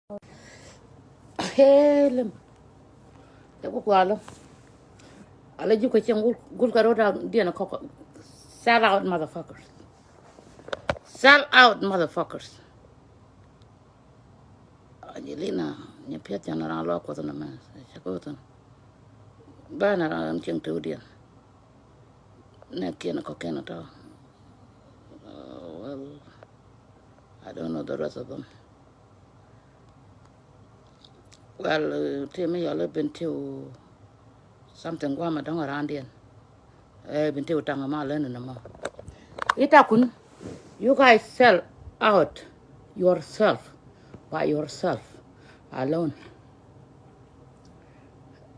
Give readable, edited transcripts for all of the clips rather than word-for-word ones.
Hell, ya ko kwalo. Ala ju ko chen gul karo da dia na koko. Sell out motherfuckers. Sell out motherfuckers. Angelina, ni pia jana ra lo ko na ma. Chako to. Ba na ra chen tu dia. Na kia na ko na to. Well, I don't know the rest of them. Well, tell me y'all been to something gwa ma dong around here. Been to tanga ma len na ma. Ita kun, you guys sell out yourself by yourself alone.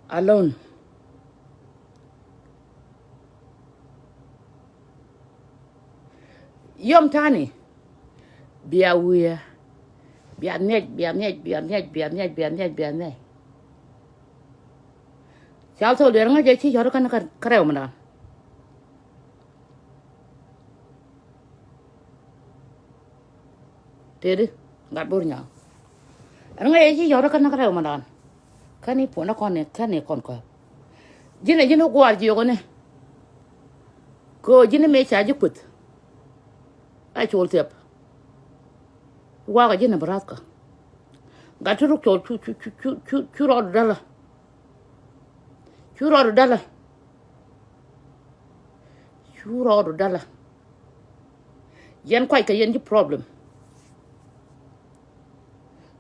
Alone. Yom tani. Bia wuya. Bia nej. Sial to der nga je chi yor kan karew mana. Tedi ngat bur nya. Nga je chi yor kan karew mana. Kani po na kon ne kani kon ko. Jine gwar ji yogone. Ko jine me cha ji put. Ai chol tep. Wa ga jine bratka. Gaturu chol chu ro dala. Churro dala. Yan quite ka yan ji problem.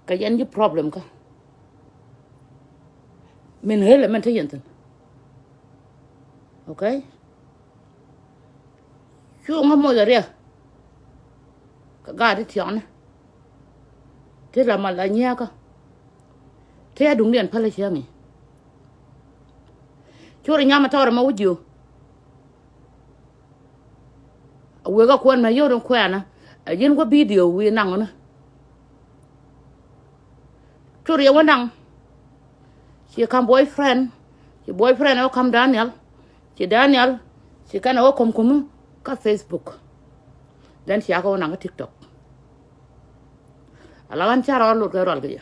Ka yan ji problem ka. Min hele men tayentin. Okay? Chu nga mo ya. Ka ga di tiana. Te la malanya ka. Te adung den pala chiangi. Churi nyama tawra ma wujio. Wega kwan ma yoron kwana. Yin go video we nangona. Churi ya wanang. She come boyfriend. She boyfriend o come Daniel. She kana o kom kumu ka Facebook. Then she ako nang TikTok. Alawan chara lo ka rol ga.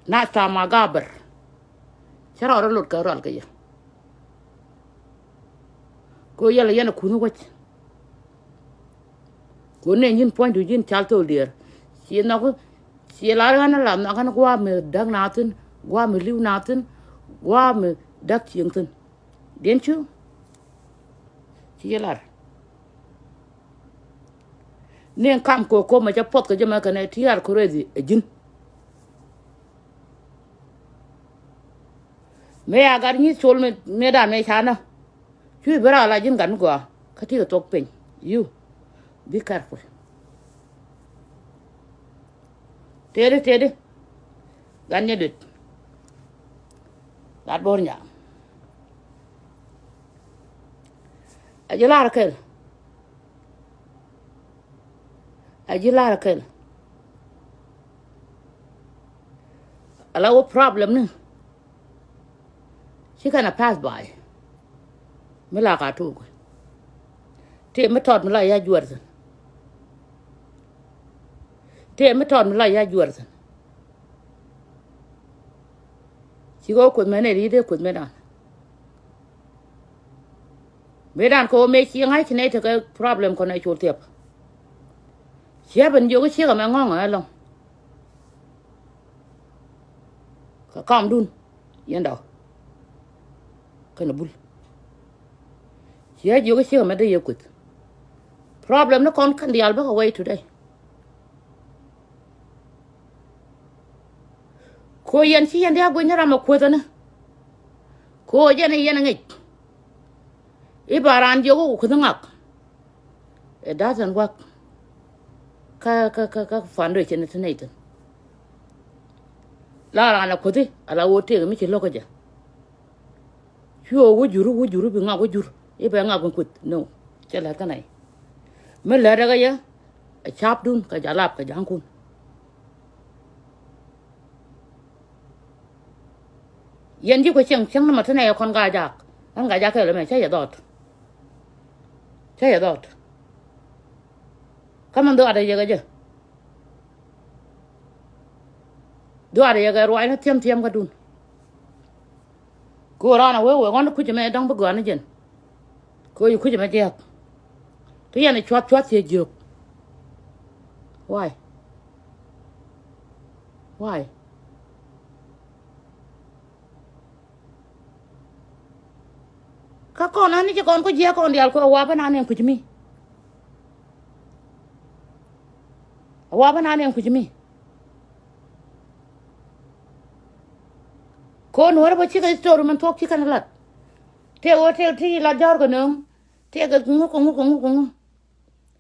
Na ta magaber chara ora lut ka ral kaya ko yala yana kunu wach ko ne yin point du yin chalto der si na ko si la na la na kan kwa me dag natin kwa me liu natin kwa me dag chingtin den chu si yalar ne kam ko ma ja pot ko jama kan tiar ko rezi ejin me agar ni chol me da me chana chui bera la jin gan go khati to pen you be careful tere gan ne dit lat bornya ajilar kel ala wo problem ne she gonna pass by. Mila ka tu. Te me tot mila ya juarzen. She go kut mene ride kut medan. Medan ko me chi ngai chine te ka problem ko na chul tiep. She ben yo ko chi ka ma ngong a long. Ka kam dun yenda. Kana bul ya joga shi ma da yakut problem no kon kan dial ba away today ko yan shi yan da go nyara ma ko tana ko yana ngi ibaran jogo ko ngak it doesn't work ka fando chene tonight la na ko ti ala wote mi ci lokoja yo wujuru bi nga wujur e ba nga kut no chala kanai me la daga ya chap dun ka jalap ka jankun yanji ko chang na matana ya kon ga jak an ga jak le me cha ya dot Saya dot. Kaman do ada jaga je. do are ga roi na tiam ga dun ko rana we ngon ku me dang bu go na jen ko yu ku me je to yana chwat ye jok why ka con ani che con ko je con dial ko wa ba na ne ku mi wa ba na ne ku mi ko no ba chi ka story man tok chi kan lat te o te ti la jar ko no te ga ngu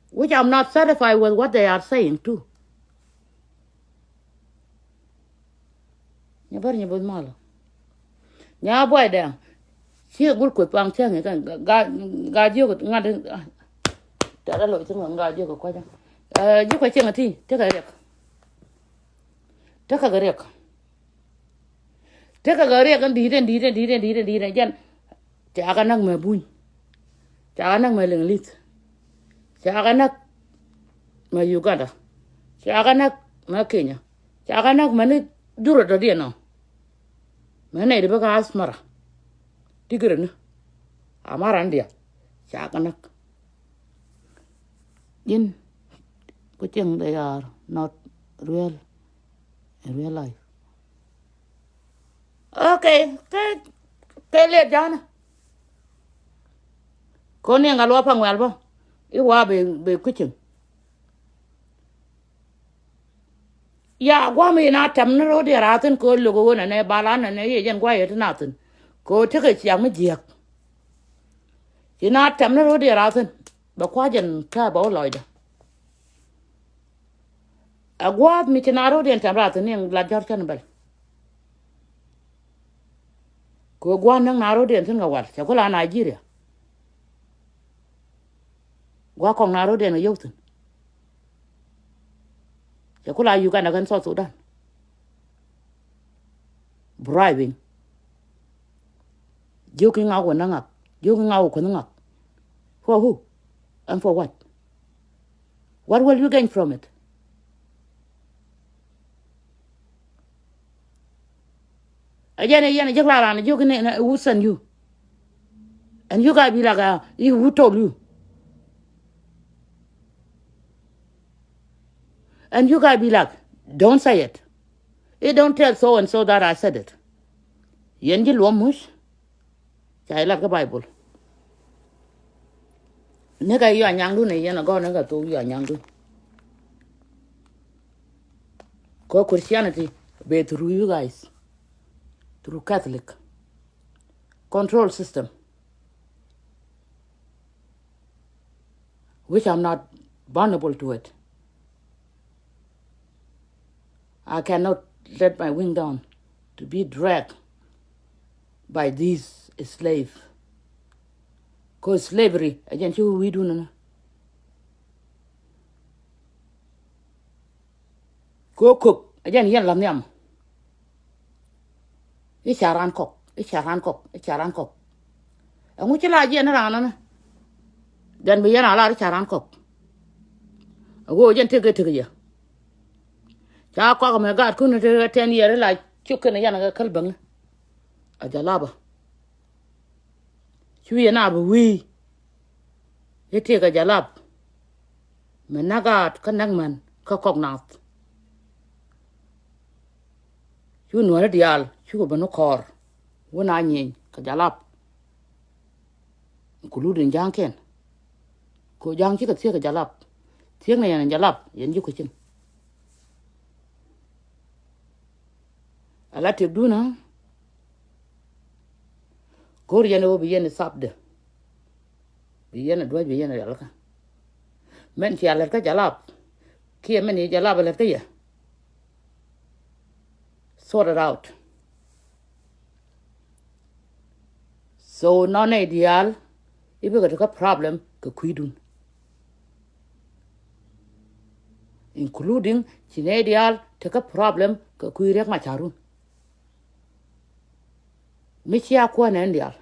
which I'm not satisfied with what they are saying too. Nya bar nya bol malo. Nya boy da. Chi gul ko pang chang ga dio ko ngad ta da lo chung ga dio ko kwa ja. Ji ko chang ti te ga rek. Te ka ga rek. Te ka ga rek kan di den jan. Ta ga nak me buñ. Ta ga nak me leng lit. Ta ga nak me Uganda. Ta ga nak me Kenya. Ta ga nak me duro da dia no. Me ne de ba asmara. Tigre amara ndia cha nak in kuching they are not real in real life. Okay, ke le jana ko ne ngalo pa ngwal ba I wa be kuching ya gwa me na tam na ro de ratin ko logo na ne bala na ne ye jen gwa ye na tin ko te ke chiang me jiak chỉ na chấm nó rồi đi ra thôi bà qua dân ta bảo lời đó à qua mi chỉ na rồi đi chấm ra thôi nhưng là giọt chân bel cô qua nang na rồi đi thôi ngawal chả có là Nigeria qua con na rồi đi nó yêu thôi chả có là Uganda gần South Sudan bribing yêu cái ngao của nó ngọc yêu cái ngao của nó ngọc for who and for what will you gain from it? Again, just like you can who send you, and you gotta be like, who told you, and you gotta be like, don't say it. You don't tell so and so that I said it. Yenji luomush, chai like the Bible. Nega you anyang du ne yana go nega to you anyang du. Go Christianity be through you guys. Through Catholic control system, which I'm not vulnerable to it. I cannot let my wing down to be dragged by these slaves. Because slavery, again, we do no. Go cook, again, yen lam yam. It's a ran cook. And which la yen around, then we yen a lot of charan cook. I go again take it to you. Cha cock my God couldn't 10 years like chicken a yana kalbang. A jalaba. Chui and abu we. You take a jalab. Menagat kanangman, cocknut. You know a dial, you go no car. When I mean, Kajalap. Including Janken. Go young chicken take a jalap. Take me and jalap, and you kitchen. I let you do now. Go to your be in the sub. Be in a dry be in a yelka. Men she let jalap. Kia many jalap left here. Sort it out. So non ideal, if you got a problem, go quidun. Including Chinadial, take a problem, go quirek macharun. Michia quan endial.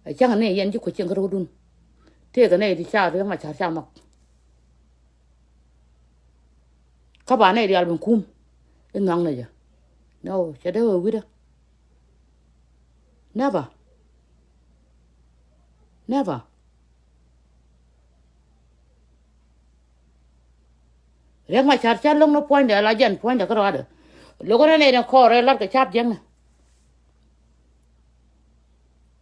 A young nay and you could chink rodun. Take an 80 child, machar shamak. các bạn này đi album kum in ngang này giờ no sẽ đâu ở đó never never rek ma char long no point de la jan point de ko ada lo ko ne de ko re lar ka chap jeng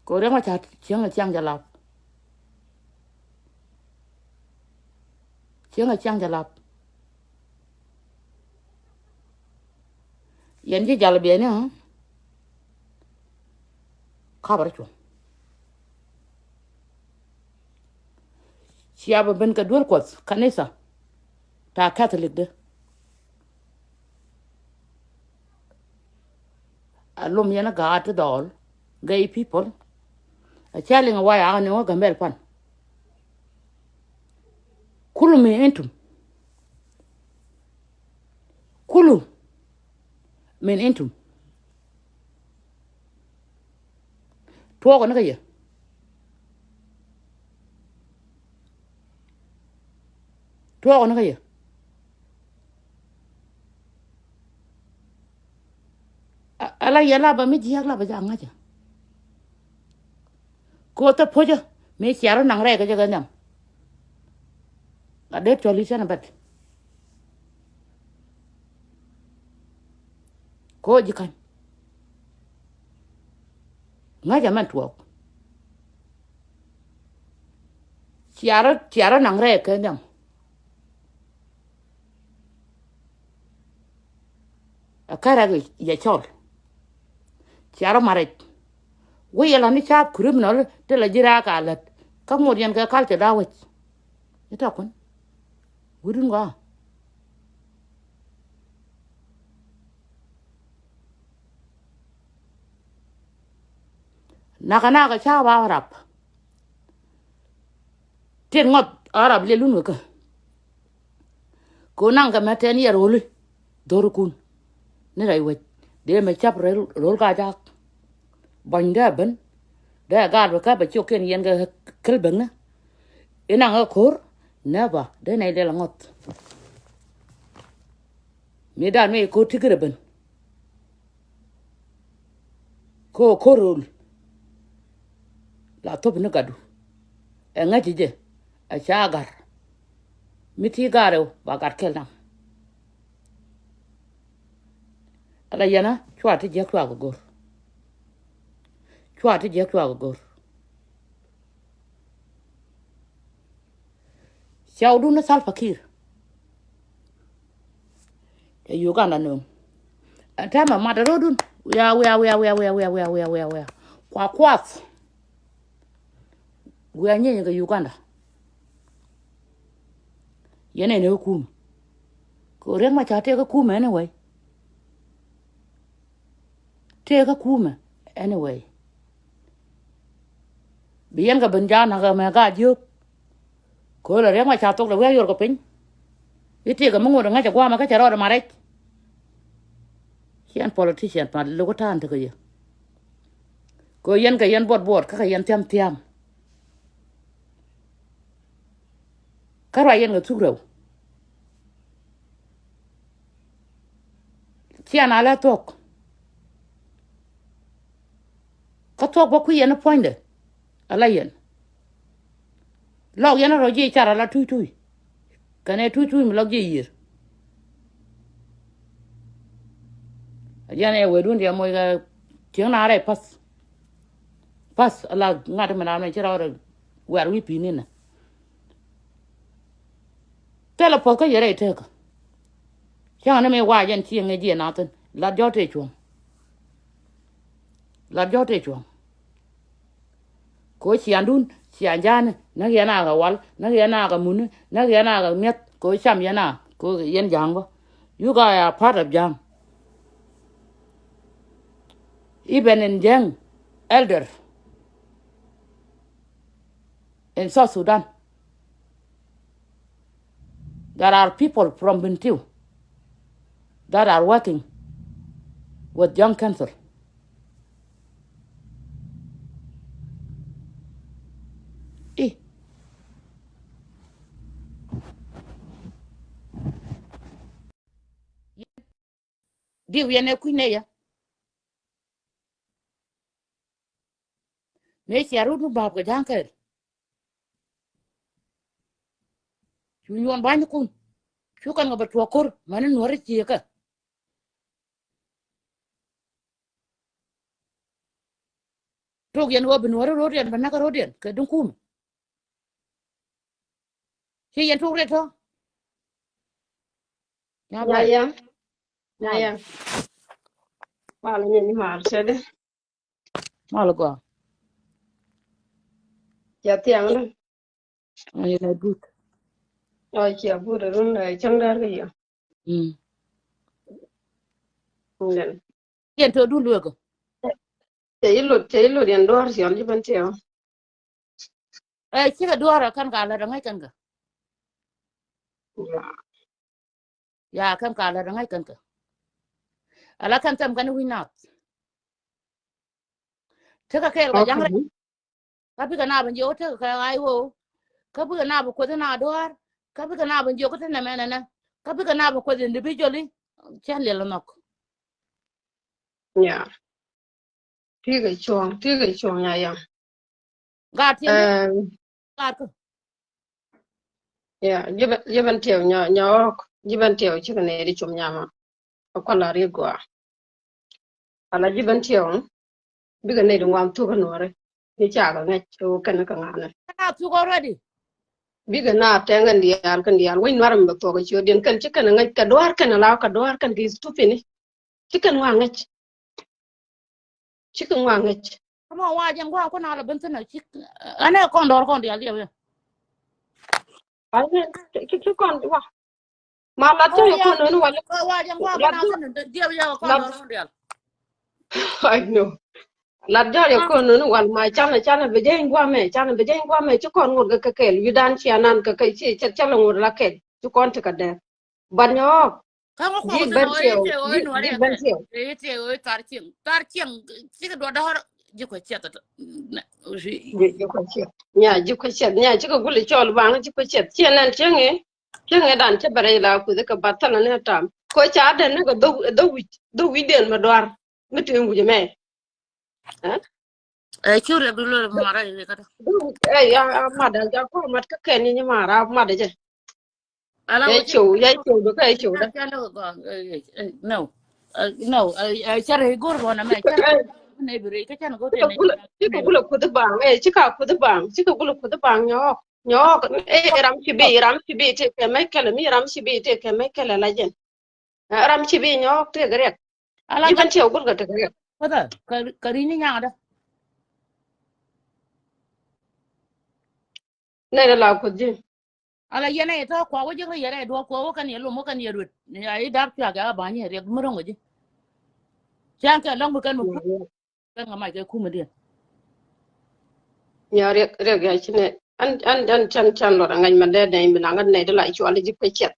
ko rek ma char chiang ja lap chiang ja lap yen ji jal be ne khabar chu siaba ben ka dul ko kanisa ta catholic de alum yana ga at dol gay people a chaling wa ya ne wa gambel pan kulu me entum kulu men entum to ko na ye to ko na ye ala yala ba mi jiak la ba janga ja ko ta poja me chiaro nang re ga ja nyam ade choli sana bat ko jikan ngaja man tuok chiaro nang re ka nyam akara ga ya chol chiaro mare we yala ni chap criminal te la jira ka lat ka mod yan ka kal te dawet ita kun gudun ga naka cha ba arab ten ngot arab le lunu ka ko nang ka meten ya roli dor kun ne rai we de me chap rol ka jak banda ben da ga ka ba choken yen ga kel ben na ina ga kor na ba de nay de la ngot mi dan me ko tigre ben ko korol la top na gadu e ngati je a chagar miti garo ba gar kel na ala yana chwa ti je kwa go chwa ti je kwa go chawdu na sal fakir e Uganda no atama madarodun we kwa we anyenye ga Uganda yene ne hukum ko rek ma chate ga kuma anyway te ga kuma anyway bien ga benjana ga ma ga juk ko la rek ma chatok la we yor ko pin ite ga mungo nga cha kwa ma ka cha ro ma rek kian politician pa lo ko tan te ga ye ko yen ga yen bot ka yen tiam kara yen ga tugro kian ala tok ka tok ba ku yen point ala yen log yen ro ji chara la tui kane tui mi log ji yir ajane we dun dia moy ga tiang na re pas ala ngata mana na chira ro war wi pinina tela po ka yere te ka chang na me wa yen chi nge ji na ten la jo te chuông ko chi andun chi anjan na ya na ga wal na ya na ga mun na ya na ga met ko cham ya na ko yen jang ba you guys are part of jang even in jang elder in South Sudan there are people from Bentiu that are working with young cancer. đi về này quy này ya mấy xe rút nó bọc cái giang cái chú nhon bao nhiêu kun chú cần gặp chùa cor mà nó nuôi gì cả rồi cái nuôi bên nuôi rồi điện bên nào cái rồi điện cái đông kum khi yên thuốc đấy thôi nhà Ya bay ya. Ya ya. Wala nyani mar sede. mà là quoi Ya tiang na. ai là good Oi kia bude run chandar ga ya. Nden. yên thôi đun được Te ilu yan dor si on jiban teo. chỉ cái đua rồi căn cả là ngay căn cả Ya. ya căn cả là ngay căn cả ala kan tam kan winat thế cái cái giang Okay. tapi kana ban yo te ka ai wo ka bu kana bu ko na doar ka bu kana ban yo ko te na mena na ka bu kana bu ko individually chan le nok Ya. Tiga chong ya ya. ga ti ne ga ko Ya, jiban teo nya jiban teo chika ne di chum nyama. Akwala rigwa. Ala jiban teo biga ne di ngam tu kanore. Ni chaga ngach o kana ka ngana. kana tu already Biga na tengan dial win waram ba to ga chiyo den kan chika ngach ka doar kana law ka doar kan ki stupini. Chika ngach. Chika ngach. kama wa jang wa ko na la ben na chi ana kon dia le Ai ki kon wa. Ma la oh teo ko ya no wala. wa jang wa ko La na sen dia ya kon la kon dia I know. Ladda ya ko no wal ma chana be jeng gwa me ci kon ngor ga kel yu dan ci anan ka kai ci chala ngor la kel ci kon ta ka de ban yo kama ko ji ko ban na ci no ji re ban ke ci te tar ching chi ko do har ji ko cheta ji ko ci nya ci ko gule chol bang ci ko ci nan ci nge dan ci bare la ku ka batala ne tam ko cha de ne ko do wi den ma dwar mutu ngu je me chure bilo mara ile kata ya ma da ja ko mat ka ken ni ma ra ma de ala ya wo chi chiu được cái chiu đó cha lo go no no chare gor bona me chare ne bire ka chan go te ne chỉ có gula kudu bang chỉ cả kudu bang chỉ có gula kudu bang nhỏ ram chi bi te ke me kele mi ram chi bi te ke me kele la jen ram chi bi nhỏ te gre ala ji kan ban chiu gul ga te gre kata ka ri ni nya da ne la ku ji ala yene to ko wo jere yere do ko wo kan yelo mo kan yeru ni ai dap cha ga ba ni re mo rongo ji chan ka long kan mo kan ga mai ke ku me dia nhỏ re ga chi ne an chan lo ngai man de ne mi na ngan ne de la chu ala ji ko chet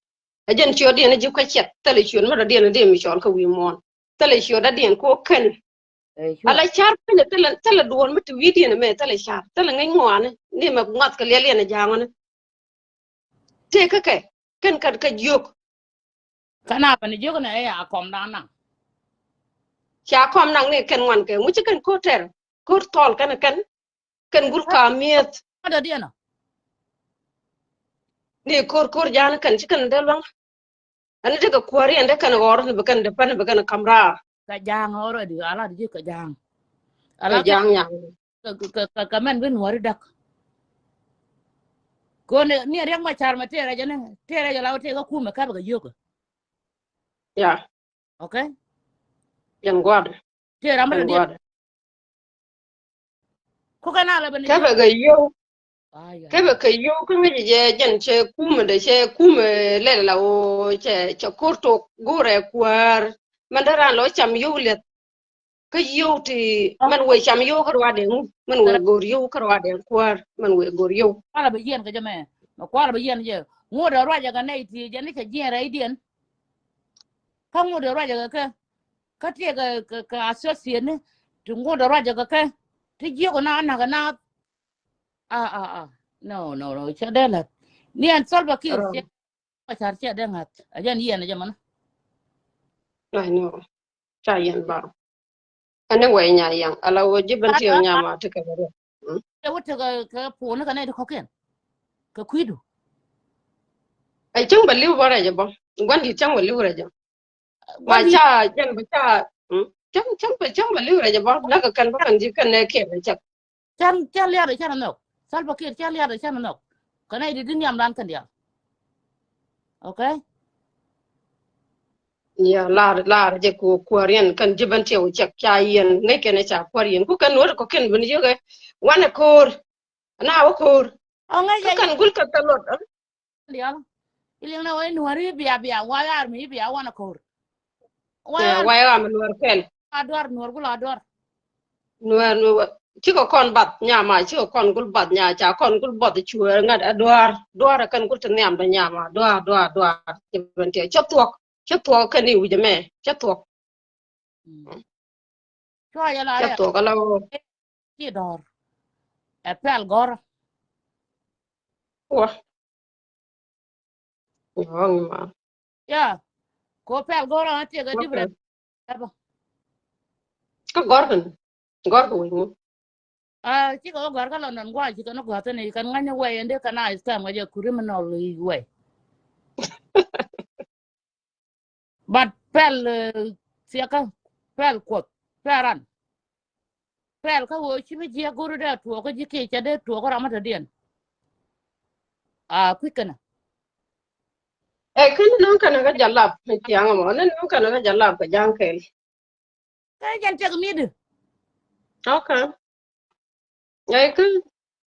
a jen chu de ne ji ko chet tele chu ma de ne mi chol ka wi mon tele chu da den ko ken ala char pele tele duon mit video me tele char tele ngai ngwane ni ma ngat ka lele na jangone te ka ke ken ka jok kana pa ni jogo na ya kom da na cha kom nang ne ken ngwan ke mu ci ken ko ter ko tol ken gul ka miet da dia na ni kor jan ken ci ken de lang ani de ka kwari ande ken or ne bekan de pan bekan kamra ka jang oro di ala di ka jang e ala ke jang yang ka men bin wari dak ko ne ni rek ma char ma tere jane tere jala te ka ku me ka ba yo ya okay yan gwad tere amra yan dia gwad ko kana la ban ka jo ba ga yo ay ka ba ka yo ka ngi je jen che kuma de che kuma le la o che korto gore kwar mandara lo cham yo le ka yo ti man we cham yo ka wa de man we gor yo ka wa de kwar man we gor yo ala ba yen ka jame ma ko ala ba yen je ngo da raja ga nei ti jane ka jen rai dien ka ngo da raja ka te ka associate ne tu ngo da raja ka ti je ko na na no cha de la ni an solva ki che ka char che de ngat ajan yen je man I know yen ba ane way nya yang ala wo jiban tiyo nya ma te ka bare e wote ka pona ka ne ko ken ka kuidu ai chang ba liu bare je ba gwandi chang ba liu re je ma wandi cha jan ba cha chang ba liu re je ba na ka kan ba kan ji kan ne ke ba cha chan liya de chan no salva kir chan liya de chan no kana idi din yam dan kan dia okay ya la je ko korean kan jiban tiyo chak cha yen ne ke ne cha korean ku kan wor ko ken bin je ga wana kor na wa kor onga ka ya kan gul ka talot dia iling na wai nuari biya wa yar mi biya wana kor wa yar wa ya man war ken adwar nuar gula adwar nuar ci ko kon bat nyama ci ko kon gul bat nya cha kon gul bat ci ngat doar kan gul tan nyam da nyama doar ci bente ci tuok kan ni wuje me ci tuok cho ya la ci re tuok ala ki dor apel gor wa yong ma ya ko pel gor an te ga dibre ba ka gor ko wi chi ko gor ka london gwa chi ko no gwa ne kan nganya we ende kana iskam ga criminal we but pel siaka pel ko peran pel ka wo chi mi je guru da to ko ji ke cha de to ko ramata den quick na e kan non kan ga jalap ti anga mo nan non kan ga jalap ga jankel ka jan te mi de okay ai cứ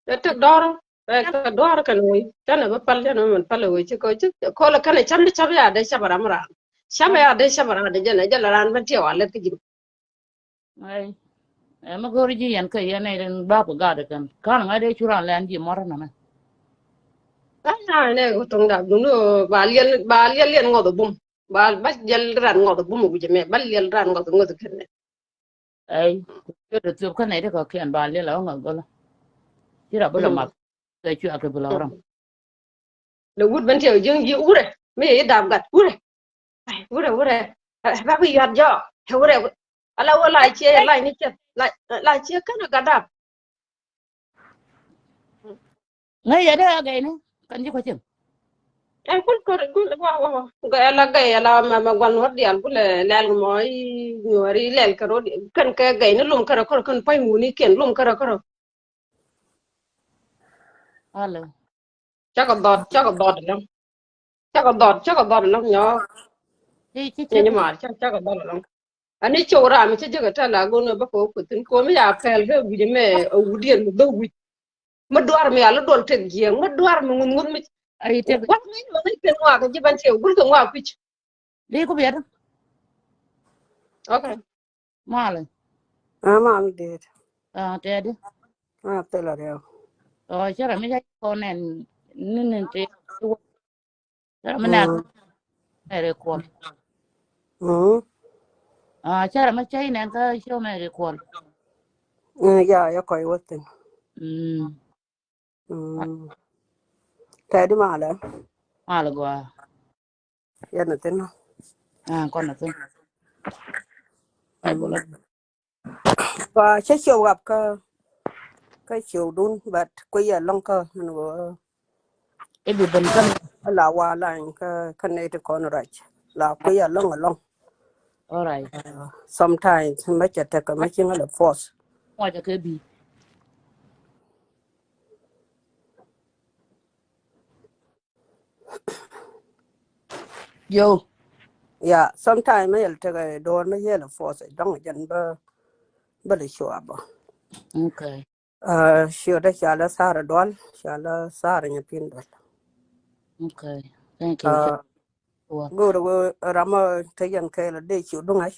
te dor ka dor kan wi tan ba pal tan man pal wi ci ko la kan cham cham ya de shabaramra shaba ya de shabara de jana jalaran ban ti wala ki ai ma gori ji yan ka yan ne ba ko ga da kan ga de churan lan ji mor na ai ne ko tong da dunu ba liel ngodo bum ba jel ran ngodo bum bu jeme ba liel ran ngodo kan ai ko de tu ka ne de ko kian ba le la ngol gol ti ra bula ma ke chu ak bula ram le wut ban ti jeng ji ure me dam gat ure ba bi yat jo ure ala wala che la ni che la che kana gadap ngai ya da ga ne kan ji ko chin en kul wa ga la ma gwan hot dial kul lel moy nyori lel karo kan ka ga ni lum karo kan pay nguni ken lum karo alo chắc có đọt lắm chắc có đọt lắm nhỏ chi nhưng mà chắc có đọt lắm anh ấy chỗ ra mình chắc cái ta là con bác cô của tính cô mới à phải cái gì mẹ ở udian một đâu mất đoar mẹ là đoan tiền giếng mất đoar mà ngun ngun ai te quát mấy mà mấy tiền hoa cái gì ban chiều cũng không hoa quýt đi ko biar ok male Mom did. te de Tell her there. chara mi ja ko nen nin te chara mi na Mm. re ko Mm. chara mi chai nen ka show me re ko Yeah, you're quite with him. Teddy Mala. male go Yeah, nothing. con na tin ai bola Và sẽ show up cái chiều đun but quay ở long cơ nó e bi ben kan là qua lại cái này thì còn right là quay ở long all right sometimes mấy cái cái mấy chuyện là force mo ja ke bi yo yeah sometimes mấy cái door mấy cái là force don't nhận bơ để show up okay show đó xả là xả rồi đoan xả là xả rồi nhập pin đoan okay thank you cha go to rama tayan kai la de chu dunga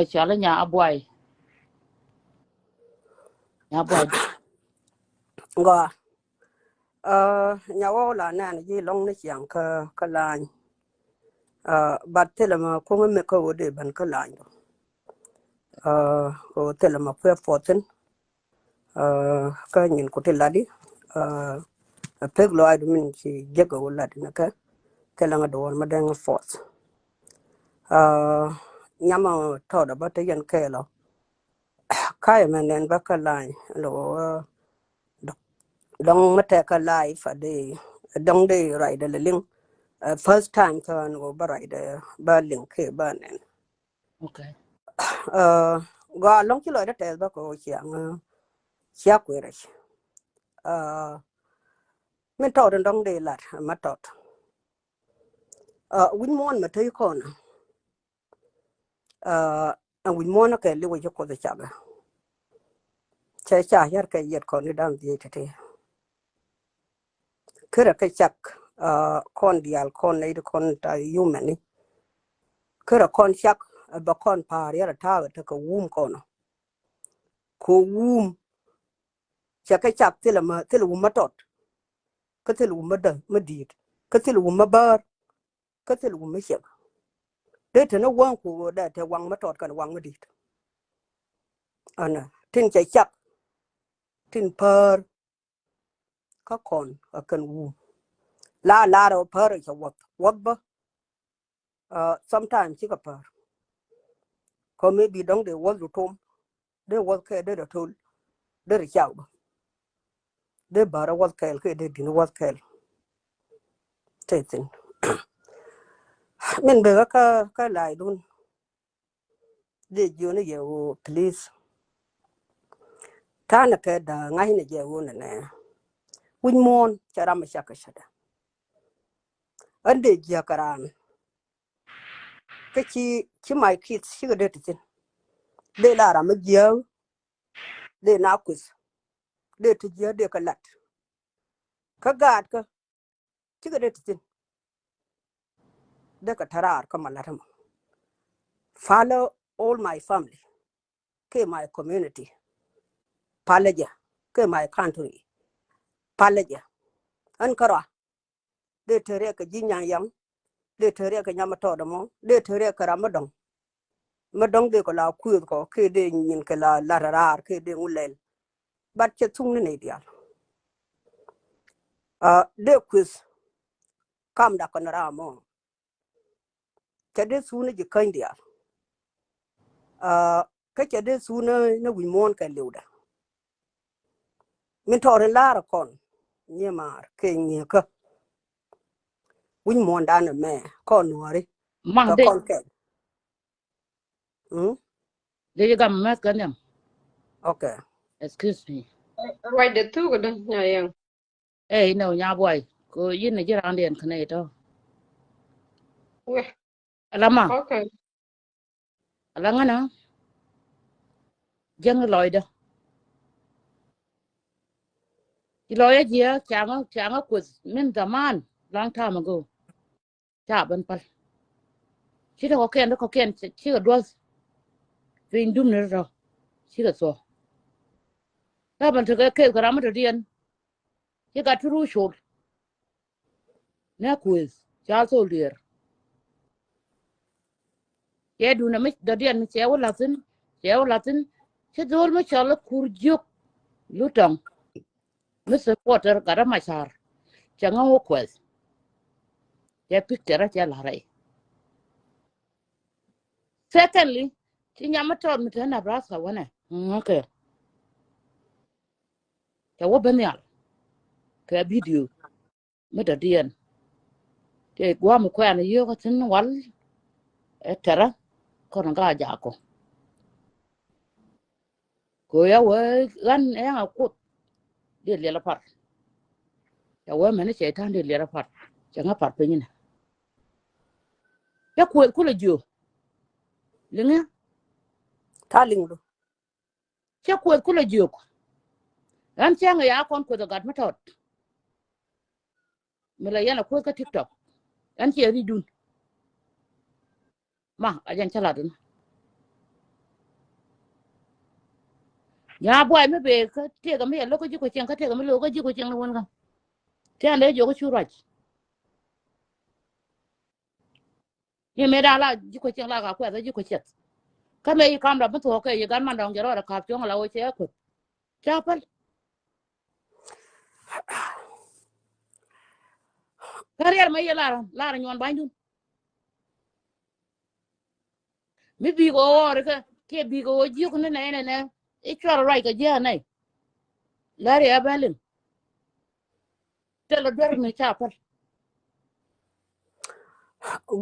cha la nya boy go nyawo la na ji long ni yang ka la bat tele ma ko me ko de ban ka la ko tele ma pe foten ka nyin ko te la di pek lo adu min ci jego la di na ka tele nga do ma de nga force Nyama to da bata yan kai lo kai men nen ba ka lai lo dong mate ka lai fa de dong de rai de ling first time ka no ba rai de ba ling ke ba nen Okay. ga long ki lo da te ba ko chiang chia kwe ra men to dong de lat ma to win mon ma te ko na win mon ka le wo ko da cha ga cha yar ka yet ko ni dam di te kera ka chak kon dial kon ne kon ta human ni kera kon chak ba kon par yara ta ta ka wum kono ko wum chaka chak tila wum matot ka tila wum da madid ka tila wum mabar ka tila wum shek de ta na wan ko da ta wang matot kan wang madid ana tin cha chak tin par ka kon kan wum la ro par cha wat ba sometimes chi ka par ko maybe dong de wat lu tom de wat ka de da tol de cha de bara wat kel ke de din wat kel tetin men be ka lai dun de jone ye o please ta na ke da ngai ne je wo ne win mon chara ma shaka shada ande je karan ke ki mai kids shi ga de tin de la ra ma je de na kus de ti je de ka lat ka gad ka ki ga de tin de ka tarar ka malaram follow all my family ke my community palaja ke my country palaja an kara de tere ka jinya yam de tere ka nyama to do mo de tere ka ramadong madong de ko la ku ko ke de nyin ke la rar ke de ulel bat che tung ne dia de quiz kam da kon ramo ke de su ne ji kan dia ke ke de su ne wi mon ka leuda min to ren la kon ni mar ke ni ka wi mon da ne me ko nuari Mang ka de kon ke de gam mat kan yam. okay Excuse me. Right the two good yeah. Eh no nya boy. Ko yin ne jira andien kane to. Yeah. Alama, Okay. alanga na jeng loida. Ki loya jia changa kus min zaman long time ago. Cha ban pal. Chi ko ken chi ga dos fin dum ne ro. Chi ga so. Ta ban to ke ga ram to dien. Chi ga tru shul. Na quiz. Cha so lier. Ye du na mi da dien che wa latin. Che wa latin. Chi dol ma chala kurjuk lutong. Mr. Potter ga ma char. Changa wo quiz. Ye picture cha la rai. Secondly, chi nyama to mi ta na brasa wana. Okay. Cha wo ben yal. Ka video. Mi da dien. Te gwa mu kwa na yo ka tin wal. E tera. Kono ga ja ko. Ko ya we gan e nga kut. Di le la par. Ya we mene che tan di le la par. Cha nga par pe nyina. Ya ku le jo. Linga. taling do Cha ku le jo. An cha nga ya kon ko da gad matot. Mi la yana ko ka TikTok. An che ri dun. Ma ajan chala dun. Ya boy me be ka te ga me lo ko ji ko chen ka te ga me lo ko ji ko chen won ga. Te an le jo ko chu rach. Ye me da la ji ko chen la ga ko da ji ko chet. Ka me yi kam da bu to ke yi gan man dong jaro da ka chong la o che ko. Cha pal. Ka reer me ye la nyon ba dun. mi bi go or ke bi go ji ku ne ne e chwa right ka je na la re abalin te lo der mi cha pa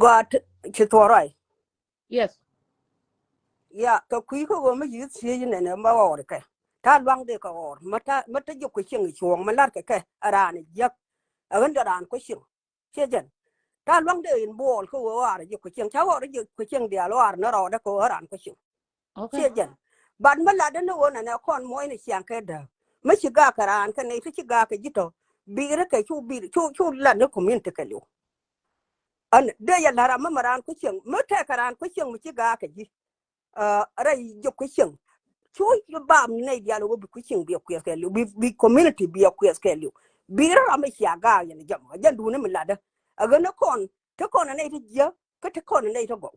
got chitorai yes ya ka kui ko go ma yi si ne ma or ka ta lwang de ka or mata ju ku ching chuong ma lar ka ara ne yak agan da ran ko ching che jen ta lwang de in bol ko war ju ku ching cha or ju ku ching dia lo ar na ro da ko ran ko ching okay che jen ban ma la da no na na kon moy ne chiang ka da ma chi ga ka ran ka ne chi ga ka jito bi re ka chu la ne community ka lu an de ya la ra ma ran ko ching ma ta ka ran ko ching mu chi ga ka ji rai ju ku ching chu yu ba mi ne dia lo bi ku ching bi ku ke lu bi community bi ku ke lu bi ra ma chi ga ya ne jam ja du ne mi la da aga na kon te kon ne ti je ka te kon ne to go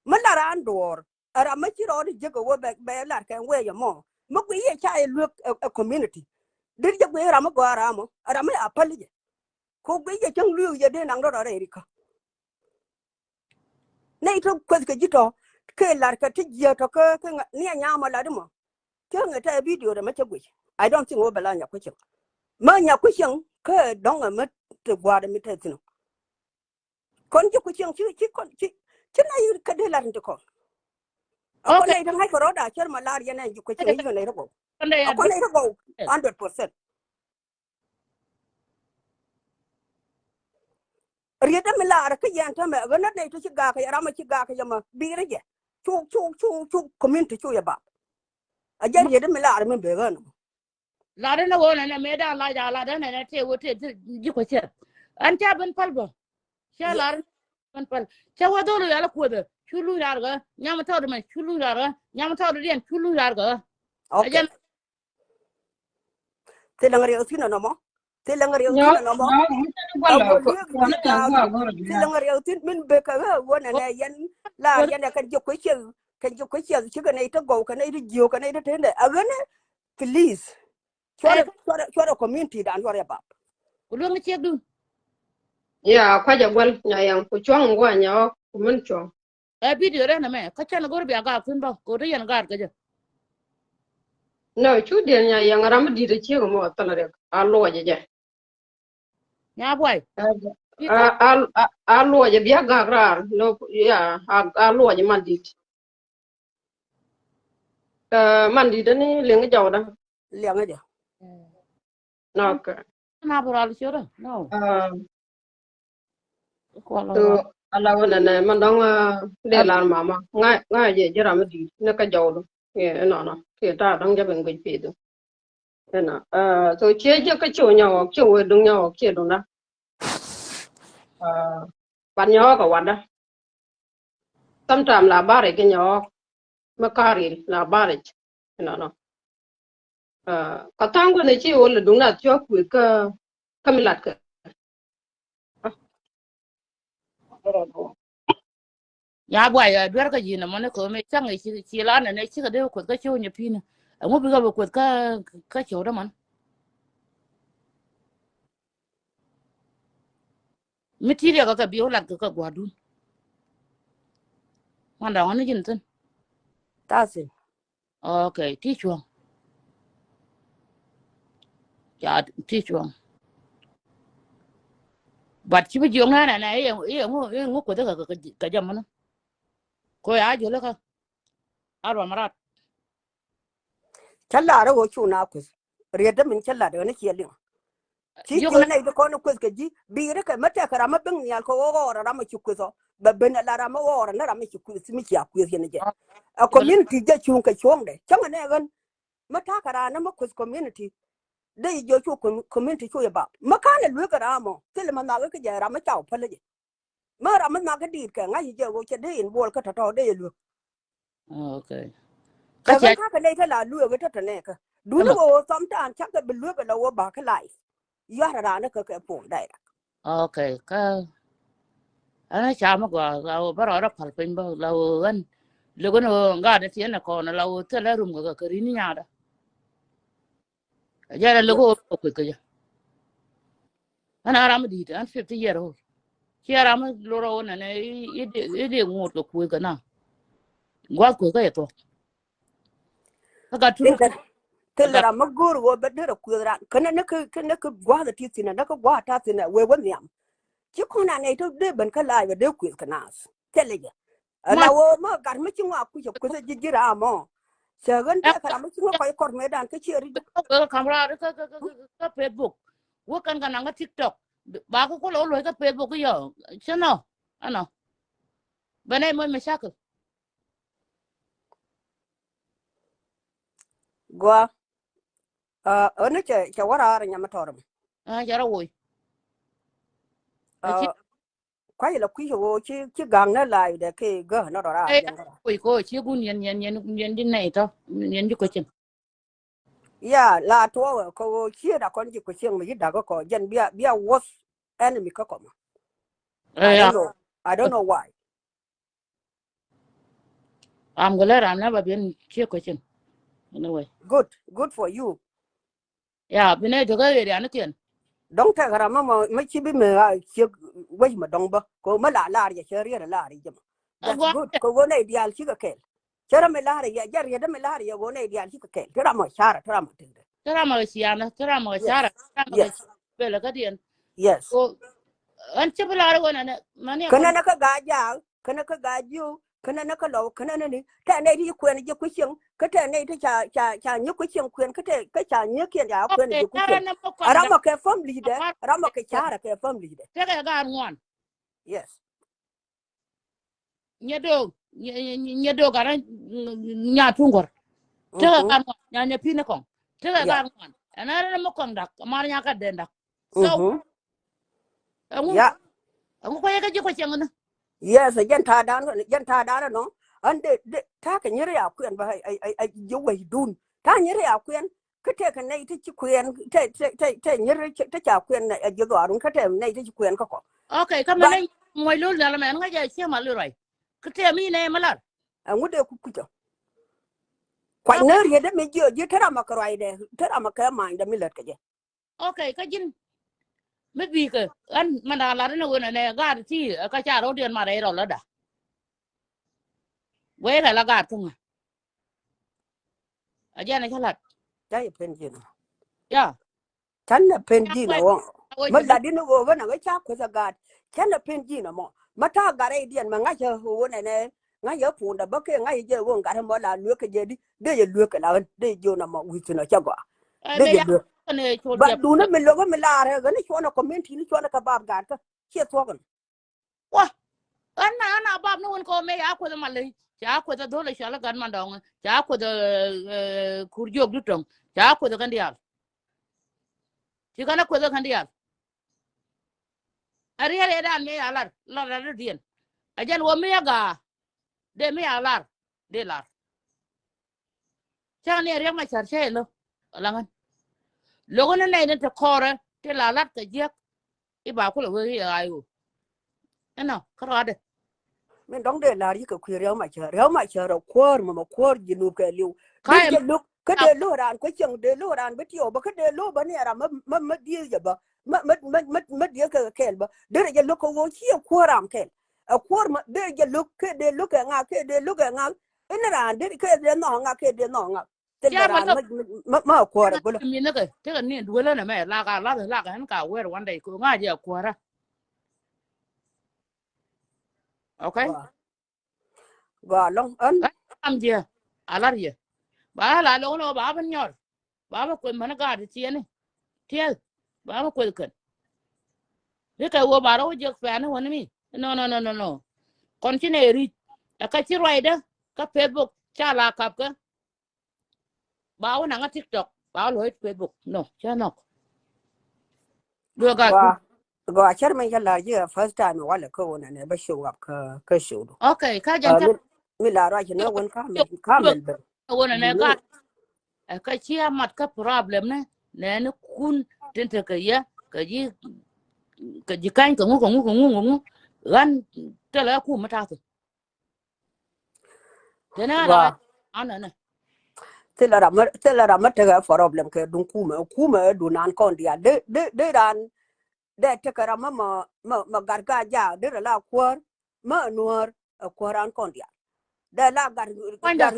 ma la ran dor ara ma chi ro di je go be la ka we ya mo ma ku ye cha e lu community dir je ku ra ma go ara mo ara ma a pali je ko ku ye chang lu ye de nang ro re ri ka ne to ko ke ji to ke la ka ti je to ka ni nya ma la de mo ke nga ta video da ma che gu I don't think wo bala nya ku chen ma nya ku chen ke dong ma te gwa da mi te tin kon ji ku chen chi kon chi na yu ka de la rin ko ako okay ne dang hai ko da cher ma la ya ne ji ku chen yu ne ro kon ya ako ne ro 100% rieda mi la ka yan ta me ga na ne to chi ga ka ra ma chi ga ka ya ma bi re je chu community chu ya ba a ja rieda mi la mi be ga no la da na go na me da la ja la da na te wo te ji ko che an cha ban pal bo cha la ban pal cha wa do ya la ko da chulu ya ga nyam ta do me chulu ya ga nyam ta do den chulu ya ga okay ajan te la ngari o sino no mo te la ngari o Nyo, sino no mo nyo, mutane a gwala go ko lu ko gi na ta ta gwa goro te dia. la ngari o tin min be ka ga wo na ne yan la yan ka ji ku chen ka ji ku chen chi ga ne ta go ka ne ri jo ka ne ta ne a ga ne please eh chora community dan chora ba ku lu ngi che du Ya kwaja gwal nya yang ku chong gwa nya ku mun chong. video re na me ka cha na go bi ga kun ba ko ri yan ga ga je No, chu dia nya yang ram di de chi mo tala re. A lo je je. nya boy ki ko A lo je bia ga rar no ya a lo je man di. Man di de ni le nga jaw da. le nga de No ka. na bra lu che no ko la la To ala wala na man dong de la mama. Nga je je ram di na ka jaw do. Ye no no. Ke ta dong ja ben gui pe do. Na so che je ka chu nya wa chu we dung nya wa ke do na. Pan nya ka wa da. Sometimes la bare ke nya makari la bare. No no. Ka tango ne chi wala dung na tyo ku ka kamilat ka. ya boy dwer ka ji na mo ne ko me chang chi la na ne chi ka de ko ka chu nya pi na ngo bi ga ko ka chu da man mi ti ri ka bi o la ka gwa du man da woni jin tin ta sin okay ti chu ya ti chu but chi bi jo na na ngo ko da ka jam na ko ya jo la ka arwa marat challa ra go chu na ku rieda min challa da ne ke lin chi jo jo na ne de ko no ku ke ji bi re ka mata ka ra ma bin ya ko go ra ma chi ku so ba ben la ra ma go ra na ra ma chi ku si mi ya ku ye ne je a community je chu ka chu de chang ne gan mata ka ra na ma ku community de jo chu community chu ya ba ma ka ne lu ka ra mo til ma na ga ke ja ra ma chao pa le ma ra ma na ga di ka nga ji je go che de in bol ka ta to de lu okay ka ka cha gan ka ne ta la lu ga ta ne ka du no go sometimes chắc ka bi lu ka la wo ba ka lai ya ra na ka po dai okay ka ana cha ma gwa la ba ra pal pen ba la gan le go no ga de tiene ko na la te la rum ga ka ri ni nya da ya la le go ko ka ya ana ra ma di an 50 year old ki ra ma lo ro na ne ide ngot ko ku ga na gwa ku ka to ka turu Tell ma gur go be de ku ra kana na ka gwa da ti na ka gwa ta tina we won yam ki kuna ne to de ban ka la de ku kana tell ya ma la wo ma gar ma ci wa ku ku sa jira mo segan te kara ma ci ko kor me dan ka ci ri ka kamera ka Facebook wo kan kan nga TikTok ba ko lo lo ka Facebook yo chano ano bane mo mashakil gwa ona ce wara ra nya ma torum jara wo a ci kwai la ku yo ci gang na la de ke ga na ra ai jan ra ko ci gun yen din nei to yen ji ko cin ya la to ko ci da kon ji ko ci mi da ko jan biya was enemy ka ko ya I don't know why am gala ram na ba bien ci ko cin anyway good for you ya bine to ga ya na tien dong ta gara ma ci bi me ci wai ma dong ba ko ma la ya ci riya la ri jama that's gwa good ko go ne ideal ci ka kel cara me la ya jar ya da me la ya go ne ideal ci ka kel cara ma shara cara ma tinde tara ma siyana tara ma shara tara ma yes bela ka dien yes ko an ci bula ro na mani ko kana na ka ga ja kana ka ga ju kana na ka lo kana na ni ta ne ri kwen ji ku shin ka ta ne ta cha ni ku shin kwen ka ta ka cha ni ke ya kwen ji ku tara shin na ko ara da ma ka family de ara ma ka chara ka family de te ga ngwan yes nyedo gara nya tungor te ga mhm nya pine ko te ga yeah ngwan ana mo ko dak mar nya ka den dak so mhm ngu yeah ngu ko ga ji ko chengna yes jan ta da no an de ta ka nyere ya kwen ba ai ju wai dun ta nyere ya kwen ka te ka nei ta ci kwen te nyere ta cha kwen na ju do arun ka te nei ta ci kwen ka ko okay ka ba mena moy lol dala men nga ja che mal rai ka te mi ne malar an wude ku ku kwa okay ner ye de me je tara ma ka rai de tara ma ka ma da milat ka je okay ka jin me bi ka an mana la na wona ne ga ti ka cha ro den ma re ro la da we ga la ga tunga a ja na chalat ta ye pen je no ya tan na pen ya ji ko na wo ko ma je bu la di no wo na ga cha ko za ga tan na pen ji na mo ma ta ga re dien ma nga je wo ne nga ye pu da ba ke nga ye wo ga mo la lu ke je di de ye lu ke la de jo na mo wi na cha go de me ye ya lu ne chol ba je du na me lo ga me la re ga ni cho na community ni cho na ka ba ga ka che to ga wa ana bab no won ko me ya ko ma le ya ko da dole shala gan ma dong ya ko da kurjo gutong ya ko da kan dial ti kana ko da kan dial ari ari dan me ya lar la dien a jan wo me ya ga de me ya lar de lar cha ne re ma char che lo langan logo na ne ta kore te la lat ka je i ba ko lo we ayu eno kara de men dong de la ri ka ku re ma che ro ko ma ko ji nu ke liu de kai ye lu ka de lu ran ko cheng de lu ran be tio ba ka de lu ba ne ra ma di ya ba ma di ka ke ba de ye lu ko wo chi ko ram ke a ko ma de ye lu ke de lu ke nga ke de lu ke nga en ran de ke de no nga ke de no nga de cha ba ran lo ma ko ra go mi ne ke te ka ni duele na me la ka han ka wer one day ko nga je ko ra okay wa wa long an am je alar je ba la lo no ba ban nyor ba ba ko man ga de tiene tiel ba ba ko kan ni ka wo ba ro je fa na woni mi no kon ti ne ri ka ti roi da ka Facebook cha la kap ka ba wa na TikTok ba lo Facebook no cha no do ga wa wa char men ya la je first time wala ko wona ne ba show up ka show do okay ka jan ta mi la ra ne won ka men ben wona ne ga ka chi mat ka problem ne kun tente ka ya ka ji kan ka ngu ran ta la ku mata ta na la wa ana na tela ra mata ga problem ke dun kuma du nan kon dia de ran de te kara ma garga ja de la kwar ma nuor kwar an kon dia de la gar Find gar out.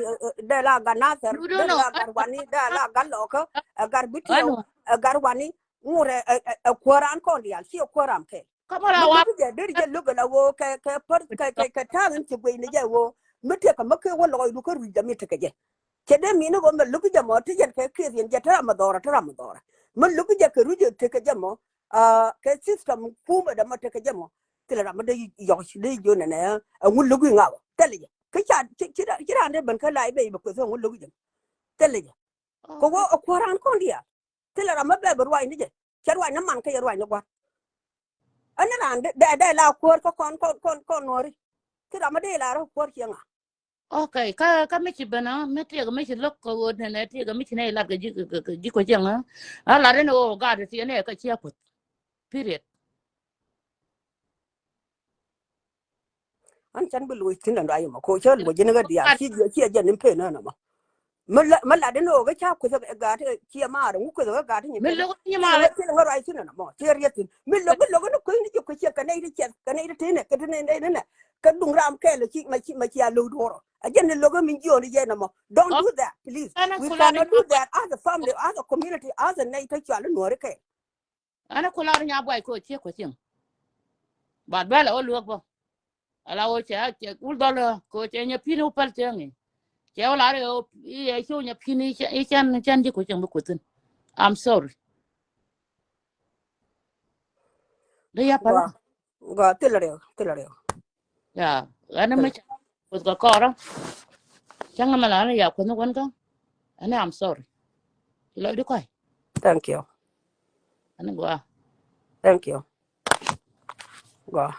de la gar naser You de don't know. la gar wani de la gar loko gar I bitio know. gar wani ngure koran ko dial si koram ke Come on, mi I lugu je de je lugu la wo ke per ke talan ti gwe ni je wo mi te ka make wo loy lu ko ru je mi te ke je ke de mi no go mi lugu je mo ti je ke yen je ta ma dora mi lugu je ke ru je te ke je mo ke system fu ma da ma te ke je mo ti la ma de yo shi de jo ne ne ngun lugu ngawo te le je ke cha ti ra ne ban ka lai be ko so ngun lugu je te le je ko wo okay. ko ran ko dia ti la ma be ru ai ni je ke ru ai na man ke ru ai ni gwa anh là để là cuốn có con nori cái đó mà để là nó cuốn kia ngà Okay, ka me chi bana me te ga me chi lok ko ne te ga me chi ne la ga ji ko jeng a la re no ga de ti ne ka chi ko period. anh chăn bị lùi tin là đây mà cô chơi lùi trên cái dia chia dân đến phê nữa mà mà là đến nô cái cha của cái gà thì chia mà đúng cái gà thì như Me thế đó lo ni cái ma là le cái là cái tin là mà chia riết tin mình lo cái nó cái chia cái này thế này cái này này cái đúng ram cái là mà chia lùi đồ à dân nên lo cái mình chưa đi vậy mà don't o do that please ana we kula nya cannot do that as a family as a community as a nation cho nó nuôi cái ana kula nya boy ko chi ko jeng ba ba la o lu ko ala o cha che ul do ko che nya pinu pal che ngi che o la re o e chu nya pini e chan ji ko jeng ko tin. I'm sorry. De ya pala. Go tilare Ya, ana me cha ko ko ra changa mala ya ko no gon ka ana I'm sorry. Lo di ko thank you ana go. thank you go